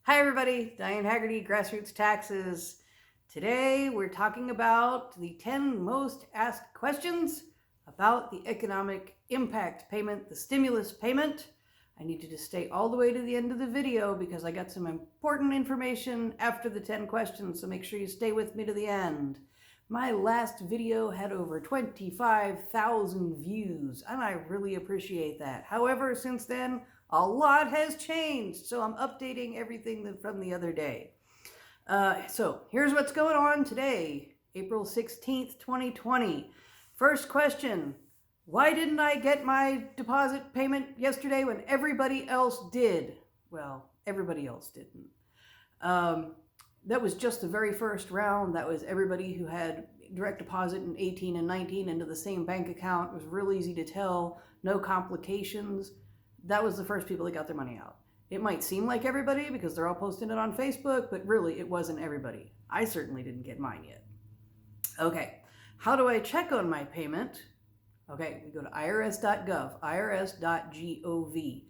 Hi everybody, Diane Haggerty, Grassroots Taxes. Today we're talking about the 10 most asked questions about the economic impact payment, the stimulus payment. I need you to stay all the way to the end of the video because I got some important information after the 10 questions, so make sure you stay with me to the end. My last video had over 25,000 views, and I really appreciate that. However, since then, a lot has changed, so I'm updating everything from the other day. So here's what's going on today, April 16th, 2020. First question, why didn't I get my deposit payment yesterday when everybody else did? Well, everybody else didn't. That was just the very first round. That was everybody who had direct deposit in 18 and 19 into the same bank account. It was real easy to tell, no complications. That was the first people that got their money out. It might seem like everybody because they're all posting it on Facebook, but really it wasn't everybody. I certainly didn't get mine yet. Okay, how do I check on my payment? Okay, we go to irs.gov, irs.gov.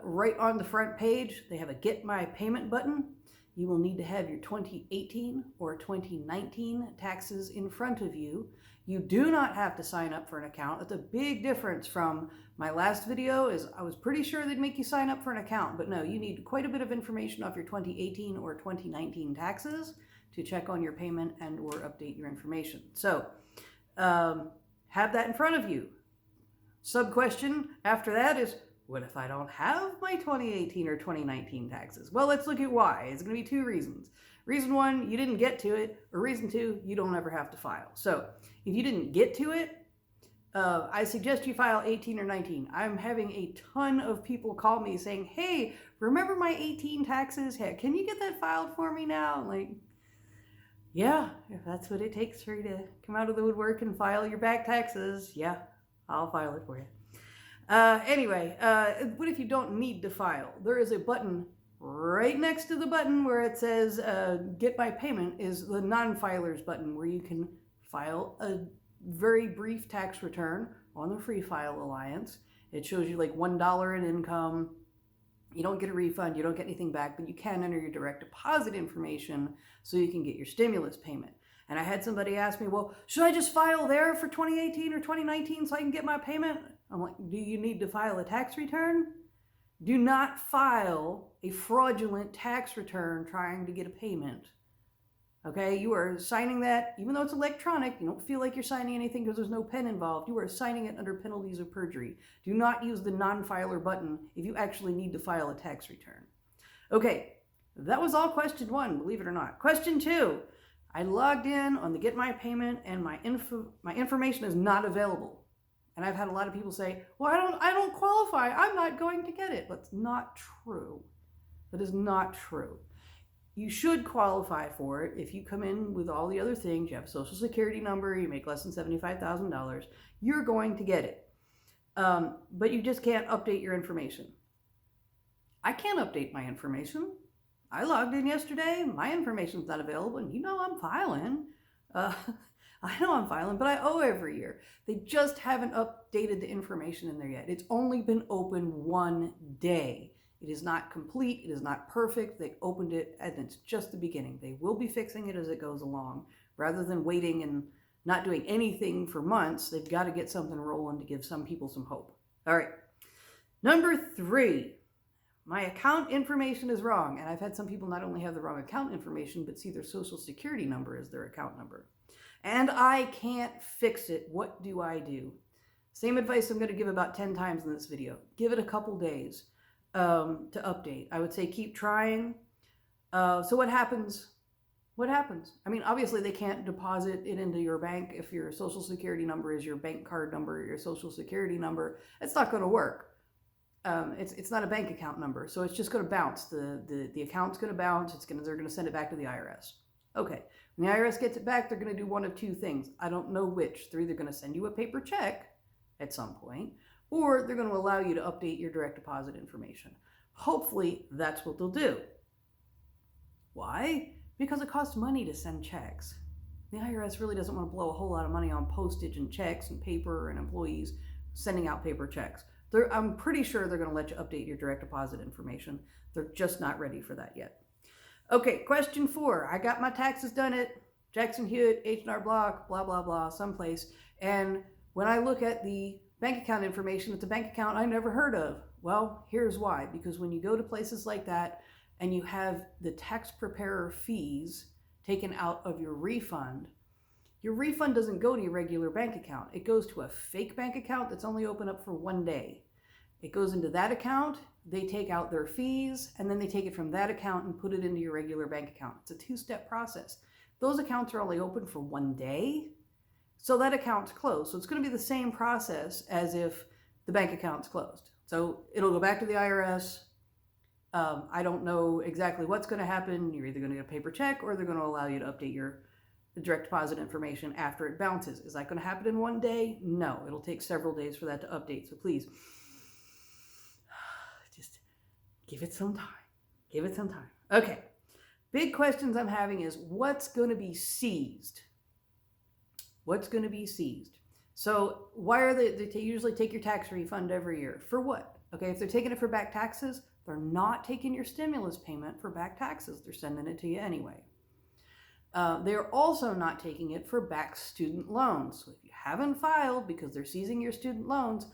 Right on the front page, they have a Get My Payment button. You will need to have your 2018 or 2019 taxes in front of you. You do not have to sign up for an account. That's a big difference from my last video. I was pretty sure they'd make you sign up for an account, but no, you need quite a bit of information off your 2018 or 2019 taxes to check on your payment and or update your information. So have that in front of you. Sub question after that is, what if I don't have my 2018 or 2019 taxes? Well, let's look at why. It's going to be two reasons. Reason one, you didn't get to it, or reason two, you don't ever have to file. So if you didn't get to it, I suggest you file 18 or 19. I'm having a ton of people call me saying, hey, remember my 18 taxes? Hey, can you get that filed for me now? I'm like, yeah, if that's what it takes for you to come out of the woodwork and file your back taxes, yeah, I'll file it for you. Anyway, what if you don't need to file? There is a button right next to the button where it says Get My Payment is the non-filers button where you can file a very brief tax return on the Free File Alliance. It shows you like $1 in income. You don't get a refund, you don't get anything back, but you can enter your direct deposit information so you can get your stimulus payment. And I had somebody ask me, well, should I just file there for 2018 or 2019 so I can get my payment? I'm like, do you need to file a tax return? Do not file a fraudulent tax return trying to get a payment. Okay, you are signing that, even though it's electronic, you don't feel like you're signing anything because there's no pen involved. You are signing it under penalties of perjury. Do not use the non-filer button if you actually need to file a tax return. Okay, that was all question one, believe it or not. Question two. I logged in on the Get My Payment and my information is not available. And I've had a lot of people say, well, I don't qualify. I'm not going to get it. That's not true. That is not true. You should qualify for it if you come in with all the other things. You have a social security number, you make less than $75,000, you're going to get it. But you just can't update your information. I can't update my information. I logged in yesterday, my information's not available, and you know I'm filing. I know I'm filing, but I owe every year. They just haven't updated the information in there yet. It's only been open one day. It is not complete, it is not perfect. They opened it and it's just the beginning. They will be fixing it as it goes along. Rather than waiting and not doing anything for months, they've got to get something rolling to give some people some hope. All right, number three. My account information is wrong. And I've had some people not only have the wrong account information, but see their social security number as their account number. And I can't fix it. What do I do? Same advice I'm going to give about 10 times in this video. Give it a couple days to update. I would say keep trying. So what happens? What happens? I mean, obviously they can't deposit it into your bank if your social security number is your bank card number, your social security number. It's not going to work. It's not a bank account number, so it's just going to bounce. The account's going to bounce. They're going to send it back to the IRS. Okay, when the IRS gets it back, they're going to do one of two things. I don't know which. They're either going to send you a paper check at some point, or they're going to allow you to update your direct deposit information. Hopefully, that's what they'll do. Why? Because it costs money to send checks. The IRS really doesn't want to blow a whole lot of money on postage and checks and paper and employees sending out paper checks. I'm pretty sure they're going to let you update your direct deposit information. They're just not ready for that yet. Okay, question 4. I got my taxes done at Jackson Hewitt, H&R Block, blah, blah, blah, someplace. And when I look at the bank account information, it's a bank account I never heard of. Well, here's why. Because when you go to places like that and you have the tax preparer fees taken out of your refund doesn't go to your regular bank account. It goes to a fake bank account that's only open up for 1 day. It goes into that account, they take out their fees, and then they take it from that account and put it into your regular bank account. It's a 2-step process. Those accounts are only open for 1 day, so that account's closed. So it's going to be the same process as if the bank account's closed. So it'll go back to the IRS. I don't know exactly what's going to happen. You're either going to get a paper check or they're going to allow you to update your direct deposit information after it bounces. Is that going to happen in 1 day? No, it'll take several days for that to update. So please, just give it some time. Give it some time. Okay. Big questions I'm having is what's going to be seized? What's going to be seized? So why are they usually take your tax refund every year? For what? Okay, if they're taking it for back taxes, they're not taking your stimulus payment for back taxes. They're sending it to you anyway. They're also not taking it for back student loans. So if you haven't filed because they're seizing your student loans,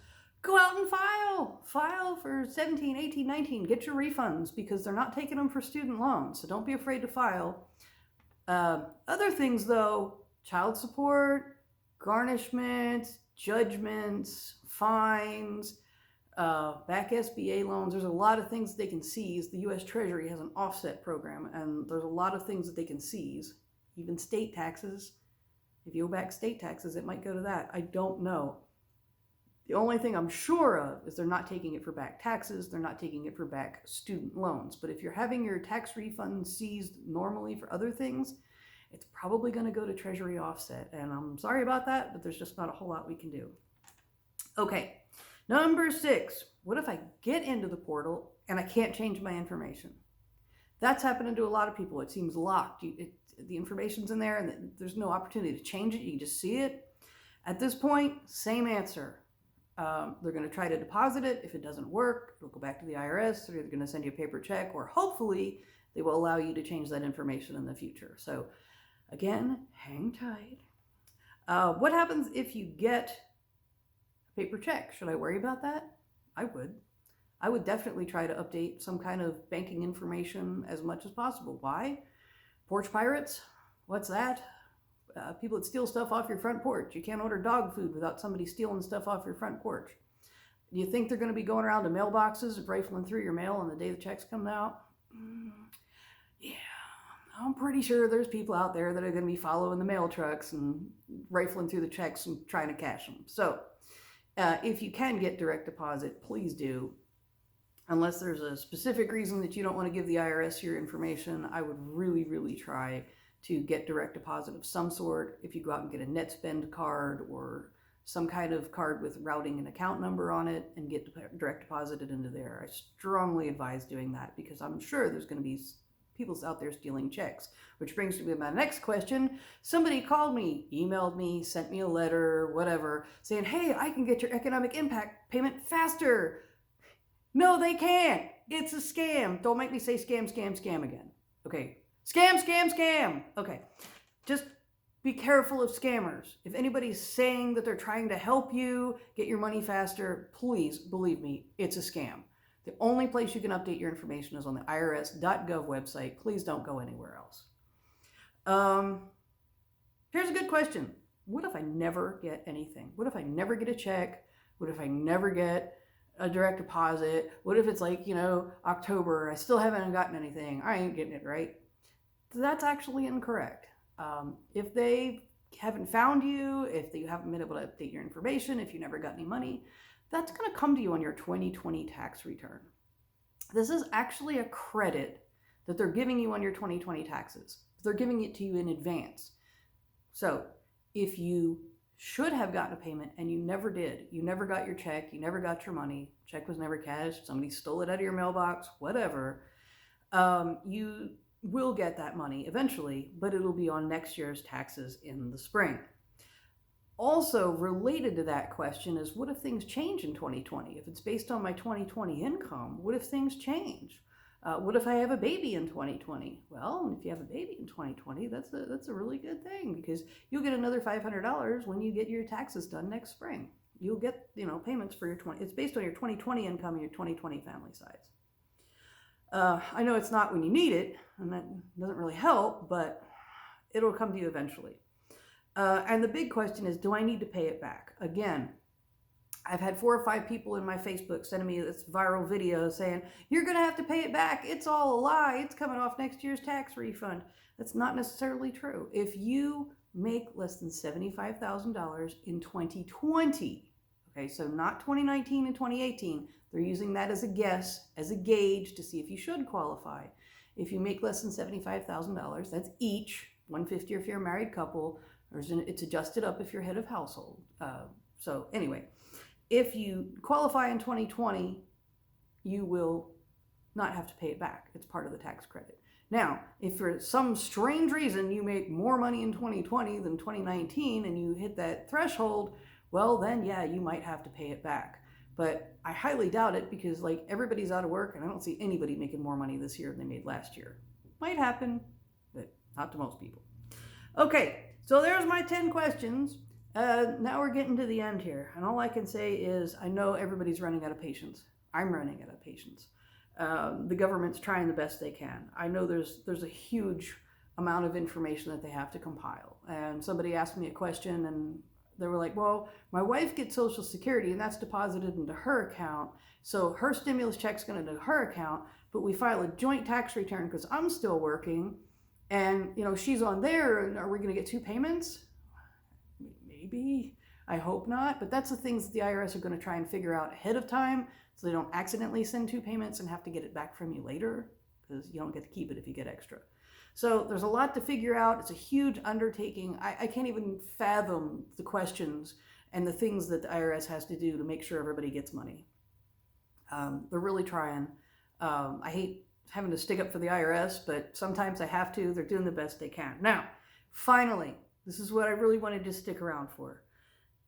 go out and file. File for 17, 18, 19. Get your refunds because they're not taking them for student loans. So don't be afraid to file. Other things though, child support, garnishments, judgments, fines, back SBA loans. There's a lot of things they can seize. The U.S. Treasury has an offset program, and there's a lot of things that they can seize. Even state taxes. If you owe back state taxes, it might go to that. I don't know. The only thing I'm sure of is they're not taking it for back taxes. They're not taking it for back student loans. But if you're having your tax refund seized normally for other things, it's probably going to go to Treasury offset. And I'm sorry about that, but there's just not a whole lot we can do. Okay. Number 6, what if I get into the portal and I can't change my information? That's happening to a lot of people. It seems locked. The information's in there and there's no opportunity to change it. You can just see it. At this point, same answer. They're going to try to deposit it. If it doesn't work, it'll go back to the IRS. They're either going to send you a paper check or hopefully they will allow you to change that information in the future. So again, hang tight. What happens if you get paper check? Should I worry about that? I would. I would definitely try to update some kind of banking information as much as possible. Why? Porch pirates? What's that? People that steal stuff off your front porch. You can't order dog food without somebody stealing stuff off your front porch. Do you think they're going to be going around to mailboxes and rifling through your mail on the day the checks come out? Yeah, I'm pretty sure there's people out there that are going to be following the mail trucks and rifling through the checks and trying to cash them. So if you can get direct deposit, please do. Unless there's a specific reason that you don't want to give the IRS your information, I would really, really try to get direct deposit of some sort. If you go out and get a net spend card or some kind of card with routing and account number on it and get direct deposited into there, I strongly advise doing that because I'm sure there's going to be people out there stealing checks. Which brings me to my next question. Somebody called me, emailed me, sent me a letter, whatever, saying, hey, I can get your economic impact payment faster. No, they can't. It's a scam. Don't make me say scam, scam, scam again. Okay. Scam, scam, scam. Okay. Just be careful of scammers. If anybody's saying that they're trying to help you get your money faster, please believe me, it's a scam. The only place you can update your information is on the irs.gov website. Please don't go anywhere else. Here's a good question. What if I never get anything? What if I never get a check? What if I never get a direct deposit? What if it's like, October, I still haven't gotten anything. I ain't getting it, right? That's actually incorrect. If they haven't found you, if you haven't been able to update your information, if you never got any money, that's going to come to you on your 2020 tax return. This is actually a credit that they're giving you on your 2020 taxes. They're giving it to you in advance. So if you should have gotten a payment and you never did, you never got your check, you never got your money, check was never cashed, somebody stole it out of your mailbox, whatever, you will get that money eventually, but it'll be on next year's taxes in the spring. Also related to that question is, what if things change in 2020? If it's based on my 2020 income, what if things change? What if I have a baby in 2020? Well, if you have a baby in 2020, that's a really good thing, because you'll get another $500 when you get your taxes done next spring. You'll get, payments for your it's based on your 2020 income and your 2020 family size. I know it's not when you need it, and that doesn't really help, but it'll come to you eventually. And the big question is, do I need to pay it back? Again, I've had 4 or 5 people in my Facebook sending me this viral video saying, you're going to have to pay it back. It's all a lie. It's coming off next year's tax refund. That's not necessarily true. If you make less than $75,000 in 2020, okay, so not 2019 and 2018, they're using that as a guess, as a gauge to see if you should qualify. If you make less than $75,000, that's each, $150 if you're a married couple, or it's adjusted up if you're head of household. So anyway, if you qualify in 2020, you will not have to pay it back. It's part of the tax credit. Now, if for some strange reason you make more money in 2020 than 2019 and you hit that threshold, well then yeah, you might have to pay it back. But I highly doubt it, because like everybody's out of work and I don't see anybody making more money this year than they made last year. Might happen, but not to most people. Okay, so there's my 10 questions. Now we're getting to the end here, and all I can say is I know everybody's running out of patience. I'm running out of patience. The government's trying the best they can. I know there's a huge amount of information that they have to compile. And somebody asked me a question and they were like, well, my wife gets Social Security and that's deposited into her account, so her stimulus check's going into her account, but we file a joint tax return because I'm still working, and she's on there, and are we going to get 2 payments? Maybe. I hope not, but that's the things the IRS are going to try and figure out ahead of time, so they don't accidentally send 2 payments and have to get it back from you later, because you don't get to keep it if you get extra. So there's a lot to figure out. It's a huge undertaking. I can't even fathom the questions and the things that the IRS has to do to make sure everybody gets money. They're really trying. I hate having to stick up for the IRS, but sometimes I have to. They're doing the best they can. Now, finally, this is what I really wanted to stick around for.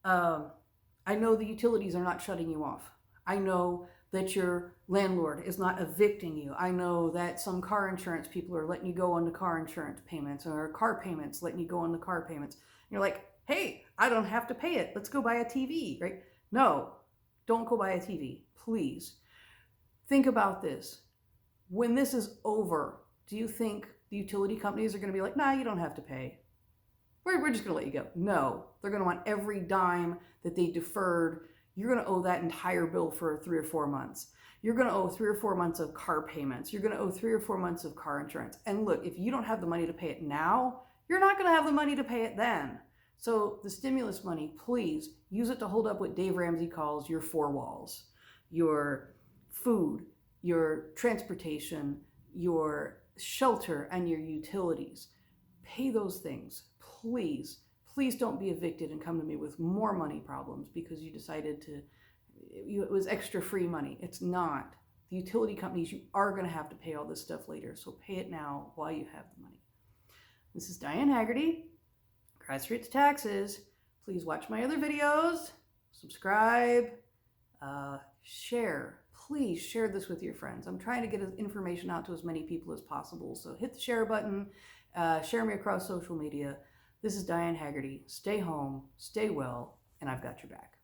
I know the utilities are not shutting you off. I know that your landlord is not evicting you. I know that some car insurance people are letting you go on the car insurance payments, or car payments letting you go on the car payments. You're like, hey, I don't have to pay it. Let's go buy a TV, right? No, don't go buy a TV, please. Think about this. When this is over, do you think the utility companies are going to be like, nah, you don't have to pay? We're just going to let you go. No, they're going to want every dime that they deferred. You're going to owe that entire bill for 3 or 4 months. You're going to owe 3 or 4 months of car payments. You're going to owe 3 or 4 months of car insurance. And look, if you don't have the money to pay it now, you're not going to have the money to pay it then. So the stimulus money, please use it to hold up what Dave Ramsey calls your 4 walls. Your food, your transportation, your shelter, and your utilities. Pay those things, please. Please don't be evicted and come to me with more money problems because you decided it was extra free money. It's not. The utility companies, you are going to have to pay all this stuff later, so pay it now while you have the money. This is Diane Haggerty, Grassroots Taxes. Please watch my other videos, subscribe, share. Please share this with your friends. I'm trying to get information out to as many people as possible, so hit the share button, share me across social media. This is Diane Haggerty. Stay home, stay well, and I've got your back.